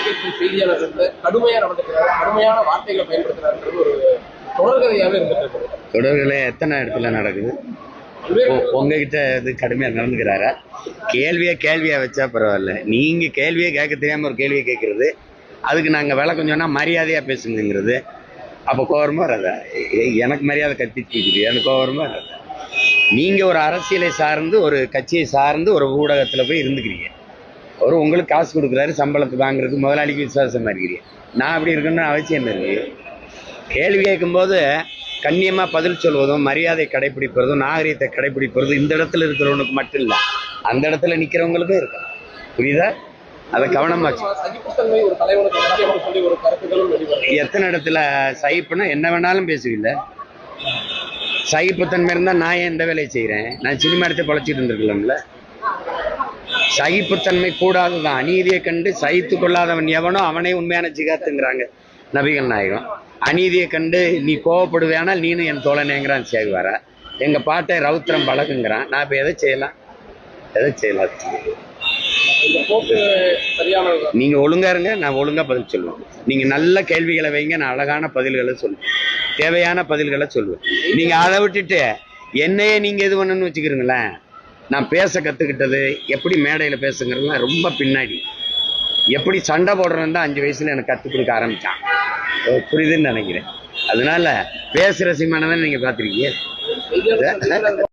தொலைக்காட்சி செய்தியாளர்கள் கடுமையா நடந்துக்கிறார், கடுமையான வார்த்தைகளை பயன்படுத்துறாருன்றது ஒரு தொடர்கதையாவே இருந்துட்டு. தொடர்களை எத்தனை இடத்துல நடக்குது? உங்ககிட்ட இது கடுமையா நடந்துக்கிறாரா? கேள்வியா வச்சா பரவாயில்ல. நீங்க கேள்வியை கேட்க தெரியாம ஒரு கேள்வியை கேட்கறது, அதுக்கு நாங்க விளக்கம் சொன்னா மரியாதையா பேசுங்கிறது. அப்போ கோவரமா வராதா? எனக்கு மரியாதை கத்திட்டு எனக்கு கோவரமா வராதா? நீங்க ஒரு அரசியலை சார்ந்து ஒரு கட்சியை சார்ந்து ஒரு ஊடகத்துல போய் இருந்துக்கிறீங்க. அவர் உங்களுக்கு காசு கொடுக்குறாரு, சம்பளத்தை வாங்குறதுக்கு முதலாளிக்கு விசுவாசமா இருக்கிறீங்க. நான் அப்படி இருக்கணும்னு அவசியம் என்ன இருக்கு? கேள்வி கேட்கும்போது கண்ணியமாக பதில் சொல்வதும், மரியாதை கடைபிடிப்பதும், நாகரீகத்தை கடைபிடிப்பதும் இந்த இடத்துல இருக்கிறவனுக்கு மட்டும் இல்லை, அந்த இடத்துல நிற்கிறவங்களுக்கும் இருக்கும். புரியுதா? அதை கவனமா. எத்தனை இடத்துல சகிப்புனா என்ன வேணாலும் பேசுவீல்ல? சகிப்புத்தன்மை இருந்தால் நான் ஏன் இந்த வேலையை செய்கிறேன்? நான் சினிமா எடுத்து பழச்சிட்டு இருந்திருக்கலாம்ல. சகிப்புத்தன்மை கூடாதுதான். அநீதியை கண்டு சகித்து கொள்ளாதவன் எவனோ அவனே உண்மையான ஜிகாத்துங்கிறாங்க நபிகள் நாயகம். அநீதியை கண்டு நீ கோவப்படுவேனால் நீனும் என் தோழனேங்கிறான் சேகுவாரா. எங்க பாட்டை ரவுத்திரம் பழகுங்கிறான். நான் இப்போ எதை செய்யலாம்? நீங்க ஒழுங்கா இருங்க, நான் ஒழுங்கா பதில் சொல்லுவேன். நீங்க நல்ல கேள்விகளை வைங்க, நான் அழகான பதில்களை சொல்லுவேன், தேவையான பதில்களை சொல்லுவேன். நீங்க அதை விட்டுட்டு என்னையே நீங்க எது பண்ணணும்னு வச்சுக்கிறீங்களேன். நான் பேச கத்துக்கிட்டது எப்படி மேடையில பேசுங்கிறதுலாம் ரொம்ப பின்னாடி. எப்படி சண்டை போடுறேன்னு தான் 5 வயசுல எனக்கு கற்றுக் கொடுக்க ஆரம்பிச்சான். புரியுதுன்னு நினைக்கிறேன். அதனால பேசுற சிம்மானதான் நீங்க பாத்திருக்கீங்க.